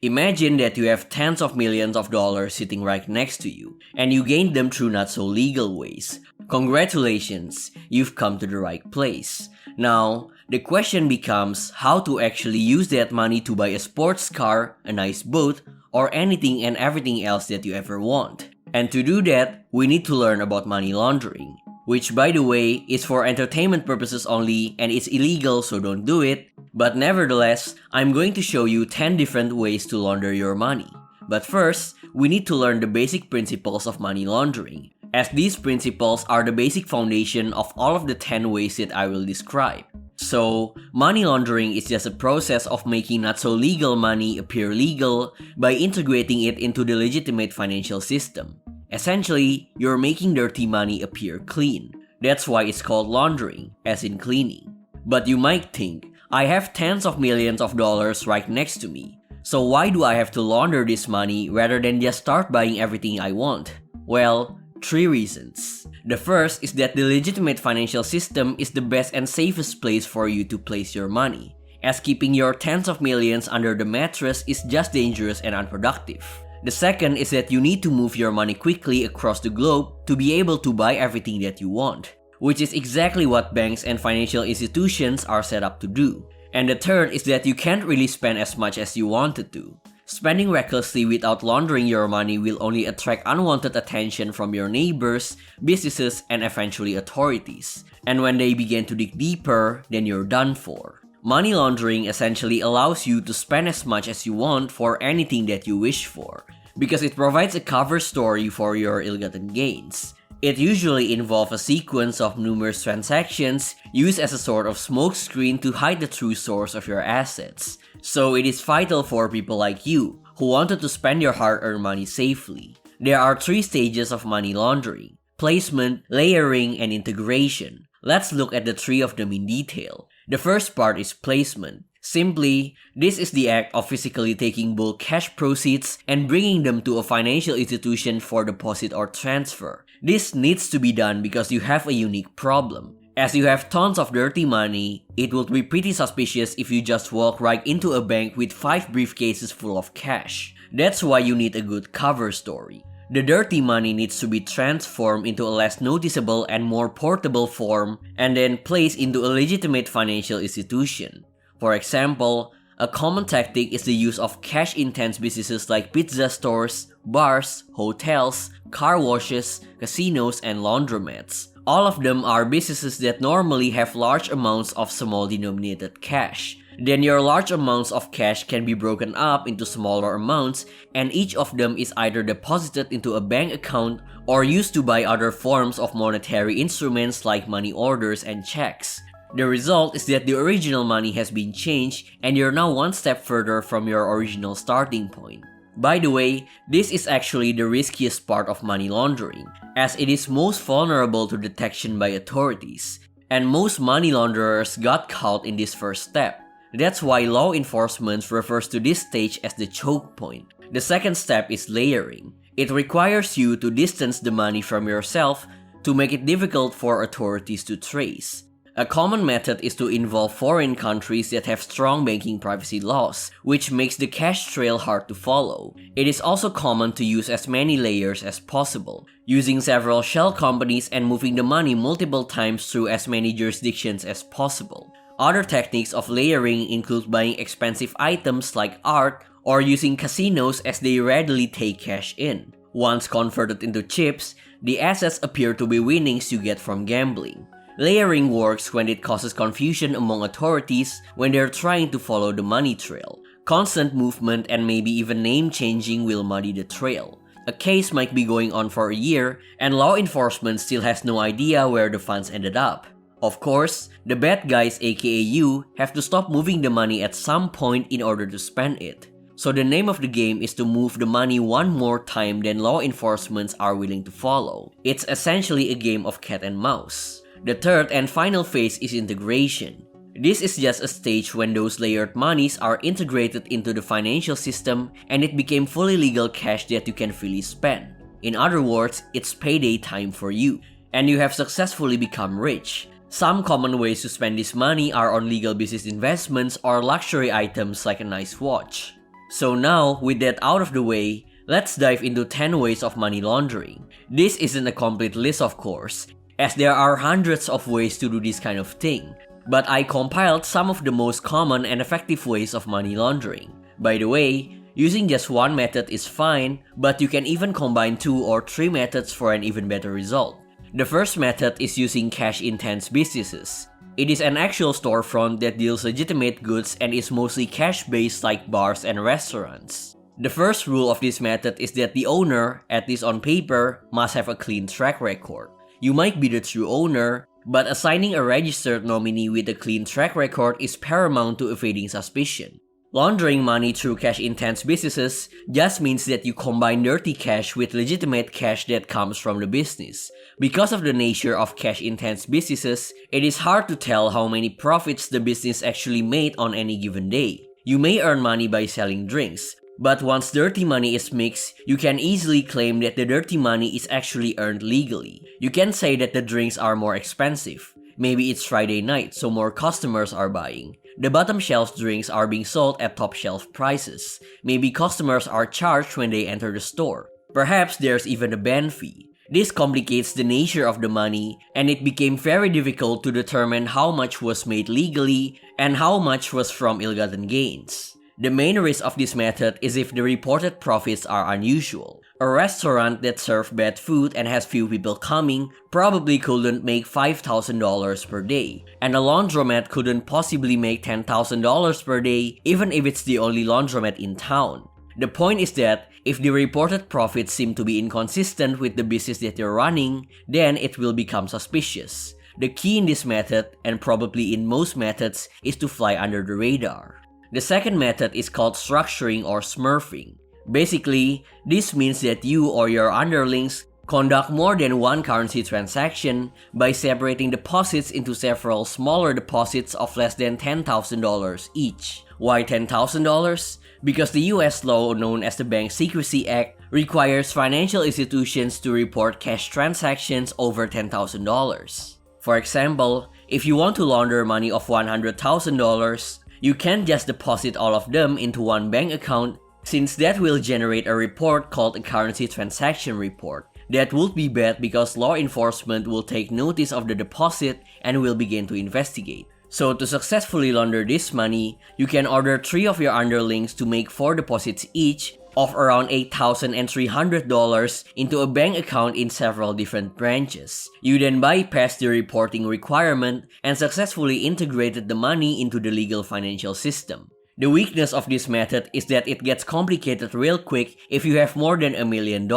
Imagine that you have tens of millions of dollars sitting right next to you, and you gained them through not so legal ways. Congratulations, you've come to the right place. Now, the question becomes how to actually use that money to buy a sports car, a nice boat, or anything and everything else that you ever want. And to do that, we need to learn about money laundering, which by the way is for entertainment purposes only and it's illegal, so don't do it. But nevertheless, I'm going to show you 10 different ways to launder your money. But first, we need to learn the basic principles of money laundering, as these principles are the basic foundation of all of the 10 ways that I will describe. So, money laundering is just a process of making not so legal money appear legal by integrating it into the legitimate financial system. Essentially, you're making dirty money appear clean. That's why it's called laundering, as in cleaning. But you might think, I have tens of millions of dollars right next to me, so why do I have to launder this money rather than just start buying everything I want? Well, 3 reasons. The first is that the legitimate financial system is the best and safest place for you to place your money, as keeping your tens of millions under the mattress is just dangerous and unproductive. The second is that you need to move your money quickly across the globe to be able to buy everything that you want, which is exactly what banks and financial institutions are set up to do. And the third is that you can't really spend as much as you wanted to. Spending recklessly without laundering your money will only attract unwanted attention from your neighbors, businesses, and eventually authorities. And when they begin to dig deeper, then you're done for. Money laundering essentially allows you to spend as much as you want for anything that you wish for, because it provides a cover story for your ill-gotten gains. It usually involves a sequence of numerous transactions used as a sort of smokescreen to hide the true source of your assets. So it is vital for people like you, who wanted to spend your hard-earned money safely. There are 3 stages of money laundering: placement, layering, and integration. Let's look at the 3 of them in detail. The first part is placement. Simply, this is the act of physically taking bulk cash proceeds and bringing them to a financial institution for deposit or transfer. This needs to be done because you have a unique problem. As you have tons of dirty money, it would be pretty suspicious if you just walk right into a bank with 5 briefcases full of cash. That's why you need a good cover story. The dirty money needs to be transformed into a less noticeable and more portable form and then placed into a legitimate financial institution. For example, a common tactic is the use of cash-intense businesses like pizza stores, bars, hotels, car washes, casinos, and laundromats. All of them are businesses that normally have large amounts of small denominated cash. Then your large amounts of cash can be broken up into smaller amounts, and each of them is either deposited into a bank account or used to buy other forms of monetary instruments like money orders and checks. The result is that the original money has been changed and you're now one step further from your original starting point. By the way, this is actually the riskiest part of money laundering, as it is most vulnerable to detection by authorities, and most money launderers got caught in this first step. That's why law enforcement refers to this stage as the choke point. The second step is layering. It requires you to distance the money from yourself to make it difficult for authorities to trace. A common method is to involve foreign countries that have strong banking privacy laws, which makes the cash trail hard to follow. It is also common to use as many layers as possible, using several shell companies and moving the money multiple times through as many jurisdictions as possible. Other techniques of layering include buying expensive items like art or using casinos as they readily take cash in. Once converted into chips, the assets appear to be winnings you get from gambling. Layering works when it causes confusion among authorities when they're trying to follow the money trail. Constant movement and maybe even name changing will muddy the trail. A case might be going on for a year and law enforcement still has no idea where the funds ended up. Of course, the bad guys aka you have to stop moving the money at some point in order to spend it. So the name of the game is to move the money one more time than law enforcement are willing to follow. It's essentially a game of cat and mouse. The third and final phase is integration. This is just a stage when those layered monies are integrated into the financial system and it became fully legal cash that you can freely spend. In other words, it's payday time for you, and you have successfully become rich. Some common ways to spend this money are on legal business investments or luxury items like a nice watch. So now, with that out of the way, let's dive into 10 ways of money laundering. This isn't a complete list of course, as there are hundreds of ways to do this kind of thing, but I compiled some of the most common and effective ways of money laundering. By the way, using just one method is fine, but you can even combine 2 or 3 methods for an even better result. The first method is using cash-intense businesses. It is an actual storefront that deals legitimate goods and is mostly cash-based like bars and restaurants. The first rule of this method is that the owner, at least on paper, must have a clean track record. You might be the true owner, but assigning a registered nominee with a clean track record is paramount to evading suspicion. Laundering money through cash-intense businesses just means that you combine dirty cash with legitimate cash that comes from the business. Because of the nature of cash-intense businesses, it is hard to tell how many profits the business actually made on any given day. You may earn money by selling drinks, but once dirty money is mixed, you can easily claim that the dirty money is actually earned legally. You can say that the drinks are more expensive. Maybe it's Friday night, so more customers are buying. The bottom shelf drinks are being sold at top shelf prices. Maybe customers are charged when they enter the store. Perhaps there's even a band fee. This complicates the nature of the money, and it became very difficult to determine how much was made legally and how much was from ill-gotten gains. The main risk of this method is if the reported profits are unusual. A restaurant that serves bad food and has few people coming probably couldn't make $5,000 per day, and a laundromat couldn't possibly make $10,000 per day even if it's the only laundromat in town. The point is that if the reported profits seem to be inconsistent with the business that you're running, then it will become suspicious. The key in this method, and probably in most methods, is to fly under the radar. The second method is called structuring or smurfing. Basically, this means that you or your underlings conduct more than one currency transaction by separating deposits into several smaller deposits of less than $10,000 each. Why $10,000? Because the US law known as the Bank Secrecy Act requires financial institutions to report cash transactions over $10,000. For example, if you want to launder money of $100,000, you can't just deposit all of them into one bank account, since that will generate a report called a currency transaction report. That would be bad because law enforcement will take notice of the deposit and will begin to investigate. So to successfully launder this money, you can order 3 of your underlings to make 4 deposits each of around $8,300 into a bank account in several different branches. You then bypassed the reporting requirement and successfully integrated the money into the legal financial system. The weakness of this method is that it gets complicated real quick if you have more than $1 million,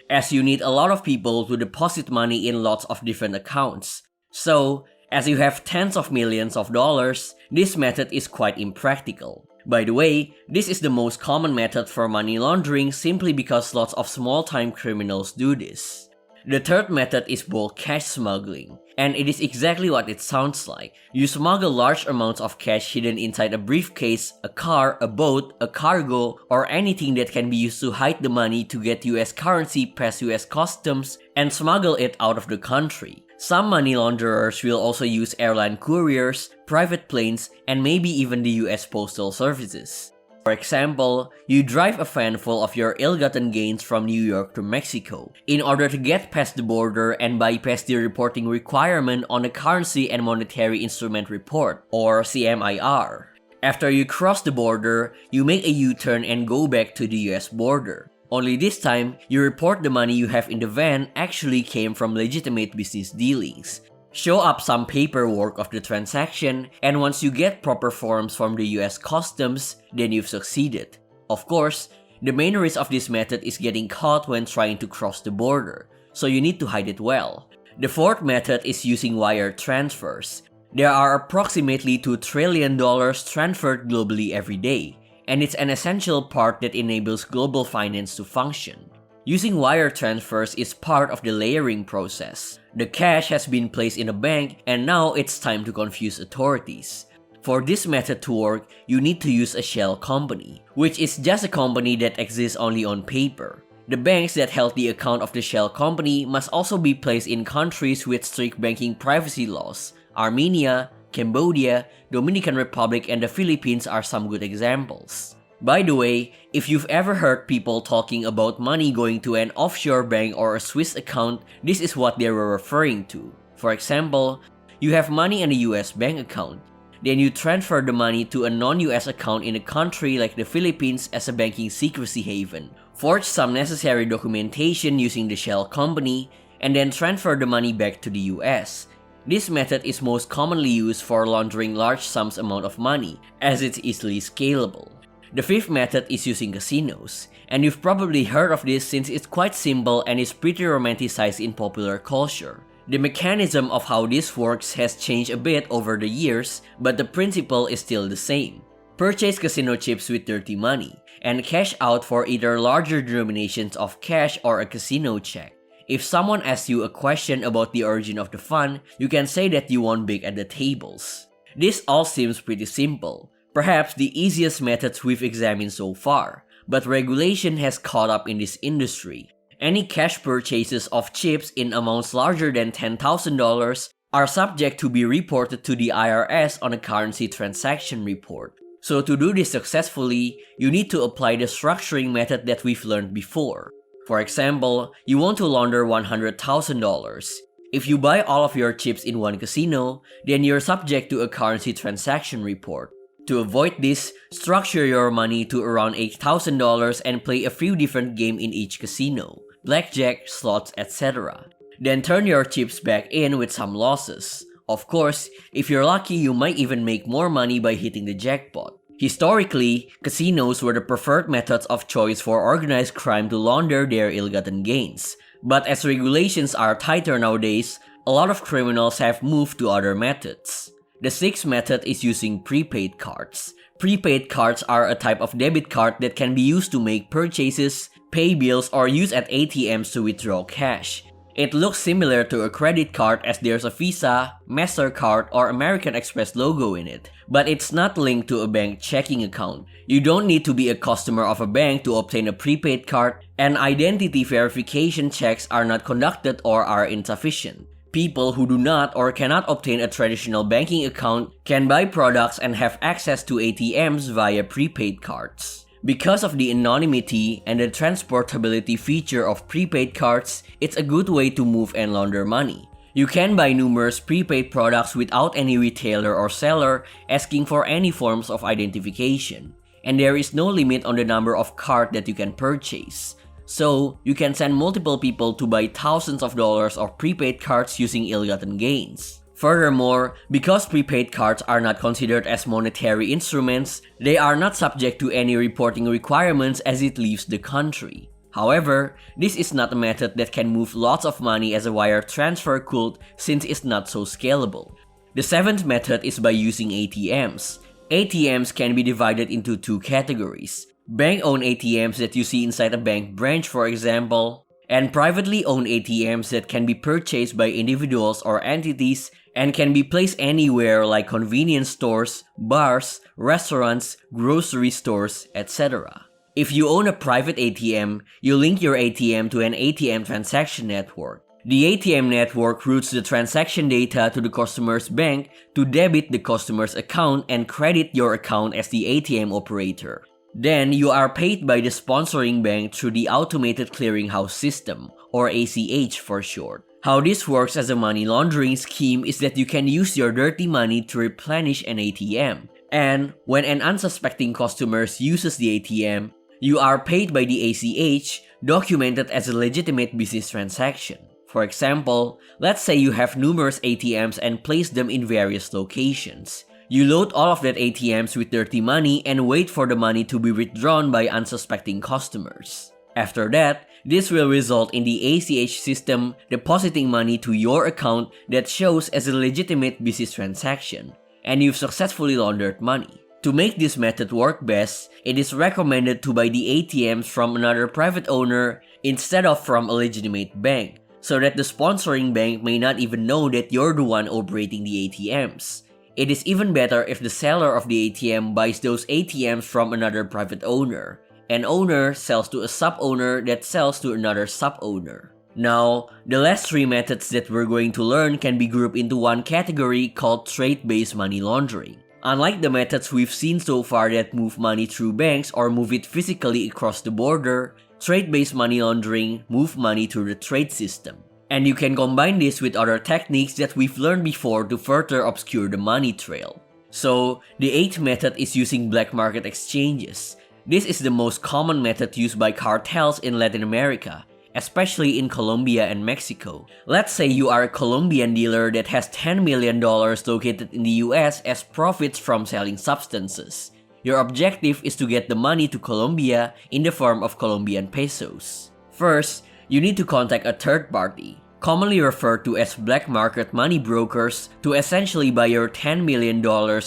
as you need a lot of people to deposit money in lots of different accounts. So, as you have tens of millions of dollars, this method is quite impractical. By the way, this is the most common method for money laundering simply because lots of small-time criminals do this. The third method is bulk cash smuggling, and it is exactly what it sounds like. You smuggle large amounts of cash hidden inside a briefcase, a car, a boat, a cargo, or anything that can be used to hide the money to get US currency past US customs and smuggle it out of the country. Some money launderers will also use airline couriers, private planes, and maybe even the US Postal Services. For example, you drive a van full of your ill-gotten gains from New York to Mexico in order to get past the border and bypass the reporting requirement on the Currency and Monetary Instrument Report, or CMIR. After you cross the border, you make a U-turn and go back to the US border. Only this time, you report the money you have in the van actually came from legitimate business dealings. Show up some paperwork of the transaction, and once you get proper forms from the US Customs, then you've succeeded. Of course, the main risk of this method is getting caught when trying to cross the border, so you need to hide it well. The fourth method is using wire transfers. There are approximately $2 trillion transferred globally every day, and it's an essential part that enables global finance to function. Using wire transfers is part of the layering process. The cash has been placed in a bank, and now it's time to confuse authorities. For this method to work, you need to use a shell company, which is just a company that exists only on paper. The banks that held the account of the shell company must also be placed in countries with strict banking privacy laws. Armenia, Cambodia, Dominican Republic, and the Philippines are some good examples. By the way, if you've ever heard people talking about money going to an offshore bank or a Swiss account, this is what they were referring to. For example, you have money in a US bank account. Then you transfer the money to a non-US account in a country like the Philippines as a banking secrecy haven, forge some necessary documentation using the shell company, and then transfer the money back to the US. This method is most commonly used for laundering large sums amount of money, as it's easily scalable. The fifth method is using casinos, and you've probably heard of this since it's quite simple and is pretty romanticized in popular culture. The mechanism of how this works has changed a bit over the years, but the principle is still the same. Purchase casino chips with dirty money, and cash out for either larger denominations of cash or a casino check. If someone asks you a question about the origin of the fund, you can say that you won big at the tables. This all seems pretty simple, perhaps the easiest methods we've examined so far, but regulation has caught up in this industry. Any cash purchases of chips in amounts larger than $10,000 are subject to be reported to the IRS on a currency transaction report. So to do this successfully, you need to apply the structuring method that we've learned before. For example, you want to launder $100,000. If you buy all of your chips in one casino, then you're subject to a currency transaction report. To avoid this, structure your money to around $8,000 and play a few different games in each casino, blackjack, slots, etc. Then turn your chips back in with some losses. Of course, if you're lucky, you might even make more money by hitting the jackpot. Historically, casinos were the preferred methods of choice for organized crime to launder their ill-gotten gains. But as regulations are tighter nowadays, a lot of criminals have moved to other methods. The sixth method is using prepaid cards. Prepaid cards are a type of debit card that can be used to make purchases, pay bills, or use at ATMs to withdraw cash. It looks similar to a credit card as there's a Visa, MasterCard, or American Express logo in it, but it's not linked to a bank checking account. You don't need to be a customer of a bank to obtain a prepaid card, and identity verification checks are not conducted or are insufficient. People who do not or cannot obtain a traditional banking account can buy products and have access to ATMs via prepaid cards. Because of the anonymity and the transportability feature of prepaid cards, it's a good way to move and launder money. You can buy numerous prepaid products without any retailer or seller asking for any forms of identification, and there is no limit on the number of cards that you can purchase. So, you can send multiple people to buy thousands of dollars of prepaid cards using ill-gotten gains. Furthermore, because prepaid cards are not considered as monetary instruments, they are not subject to any reporting requirements as it leaves the country. However, this is not a method that can move lots of money as a wire transfer could since it's not so scalable. The seventh method is by using ATMs. ATMs can be divided into two categories: bank-owned ATMs that you see inside a bank branch, for example, and privately owned ATMs that can be purchased by individuals or entities and can be placed anywhere like convenience stores, bars, restaurants, grocery stores, etc. If you own a private ATM, you link your ATM to an ATM transaction network. The ATM network routes the transaction data to the customer's bank to debit the customer's account and credit your account as the ATM operator. Then, you are paid by the sponsoring bank through the Automated Clearinghouse System, or ACH for short. How this works as a money laundering scheme is that you can use your dirty money to replenish an ATM. And when an unsuspecting customer uses the ATM, you are paid by the ACH, documented as a legitimate business transaction. For example, let's say you have numerous ATMs and place them in various locations. You load all of that ATMs with dirty money and wait for the money to be withdrawn by unsuspecting customers. After that, this will result in the ACH system depositing money to your account that shows as a legitimate business transaction, and you've successfully laundered money. To make this method work best, it is recommended to buy the ATMs from another private owner instead of from a legitimate bank, so that the sponsoring bank may not even know that you're the one operating the ATMs. It is even better if the seller of the ATM buys those ATMs from another private owner. An owner sells to a sub-owner that sells to another sub-owner. Now, the last three methods that we're going to learn can be grouped into one category called trade-based money laundering. Unlike the methods we've seen so far that move money through banks or move it physically across the border, trade-based money laundering move money through the trade system. And you can combine this with other techniques that we've learned before to further obscure the money trail. So, the 8th method is using black market exchanges. This is the most common method used by cartels in Latin America, especially in Colombia and Mexico. Let's say you are a Colombian dealer that has $10 million located in the US as profits from selling substances. Your objective is to get the money to Colombia in the form of Colombian pesos. First, you need to contact a third party, commonly referred to as black market money brokers, to essentially buy your $10 million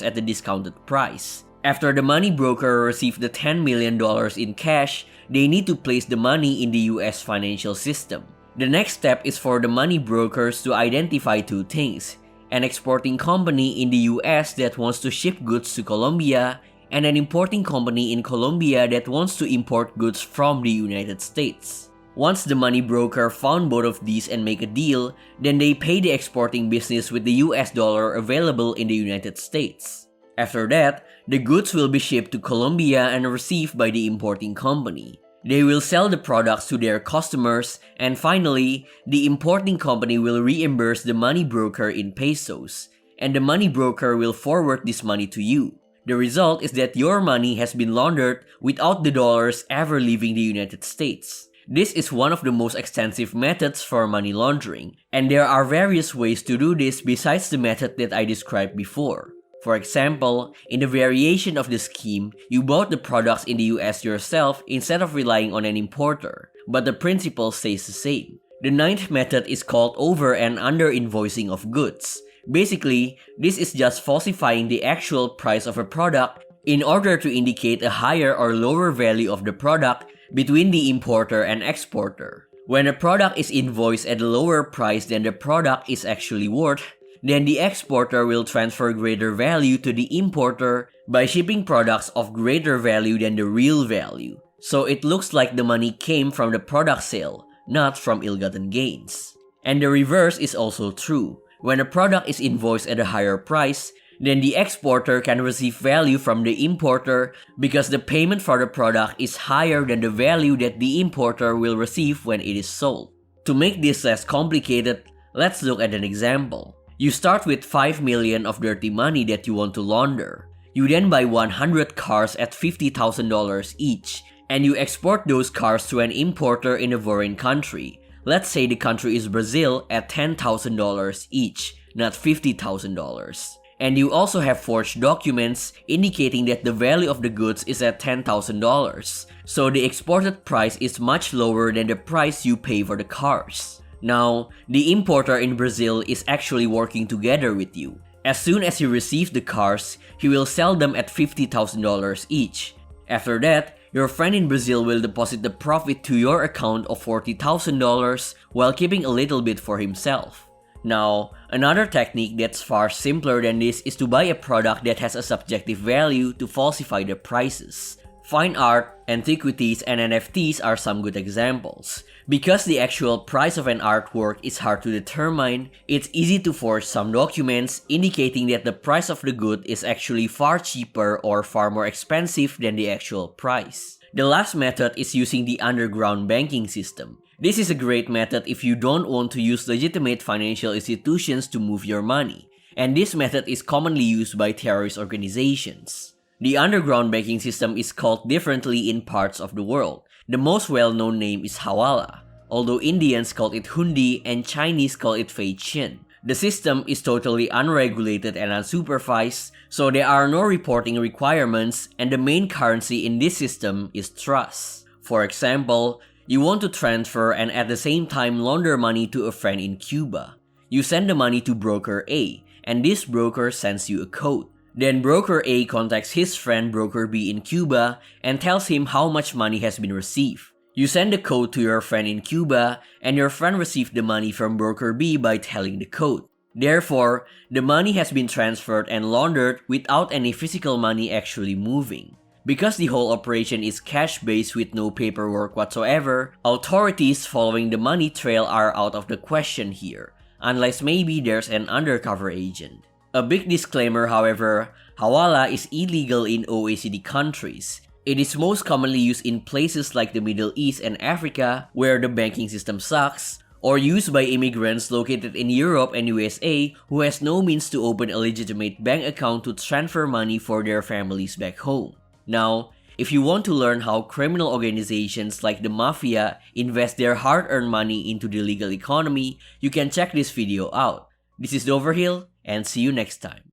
at the discounted price. After the money broker receives the $10 million in cash, they need to place the money in the US financial system. The next step is for the money brokers to identify two things: an exporting company in the US that wants to ship goods to Colombia, and an importing company in Colombia that wants to import goods from the United States. Once the money broker found both of these and make a deal, then they pay the exporting business with the US dollar available in the United States. After that, the goods will be shipped to Colombia and received by the importing company. They will sell the products to their customers, and finally, the importing company will reimburse the money broker in pesos, and the money broker will forward this money to you. The result is that your money has been laundered without the dollars ever leaving the United States. This is one of the most extensive methods for money laundering, and there are various ways to do this besides the method that I described before. For example, in the variation of the scheme, you bought the products in the US yourself instead of relying on an importer, but the principle stays the same. The 9th method is called over and under invoicing of goods. Basically, this is just falsifying the actual price of a product in order to indicate a higher or lower value of the product between the importer and exporter. When a product is invoiced at a lower price than the product is actually worth, then the exporter will transfer greater value to the importer by shipping products of greater value than the real value. So it looks like the money came from the product sale, not from ill-gotten gains. And the reverse is also true. When a product is invoiced at a higher price, then the exporter can receive value from the importer because the payment for the product is higher than the value that the importer will receive when it is sold. To make this less complicated, let's look at an example. You start with 5 million of dirty money that you want to launder. You then buy 100 cars at $50,000 each, and you export those cars to an importer in a foreign country. Let's say the country is Brazil at $10,000 each, not $50,000. And you also have forged documents indicating that the value of the goods is at $10,000. So the exported price is much lower than the price you pay for the cars. Now, the importer in Brazil is actually working together with you. As soon as he receives the cars, he will sell them at $50,000 each. After that, your friend in Brazil will deposit the profit to your account of $40,000 while keeping a little bit for himself. Now, another technique that's far simpler than this is to buy a product that has a subjective value to falsify the prices. Fine art, antiquities, and NFTs are some good examples. Because the actual price of an artwork is hard to determine, it's easy to forge some documents indicating that the price of the good is actually far cheaper or far more expensive than the actual price. The last method is using the underground banking system. This is a great method if you don't want to use legitimate financial institutions to move your money, and this method is commonly used by terrorist organizations. The underground banking system is called differently in parts of the world. The most well-known name is Hawala, although Indians call it Hundi and Chinese call it Fei Qian. The system is totally unregulated and unsupervised, so there are no reporting requirements, and the main currency in this system is trust. For example, you want to transfer and at the same time launder money to a friend in Cuba. You send the money to broker A, and this broker sends you a code. Then broker A contacts his friend broker B in Cuba and tells him how much money has been received. You send the code to your friend in Cuba, and your friend received the money from broker B by telling the code. Therefore, the money has been transferred and laundered without any physical money actually moving. Because the whole operation is cash-based with no paperwork whatsoever, authorities following the money trail are out of the question here, unless maybe there's an undercover agent. A big disclaimer, however, Hawala is illegal in OECD countries. It is most commonly used in places like the Middle East and Africa, where the banking system sucks, or used by immigrants located in Europe and USA who has no means to open a legitimate bank account to transfer money for their families back home. Now, if you want to learn how criminal organizations like the Mafia invest their hard-earned money into the legal economy, you can check this video out. This is Doverhill, and see you next time.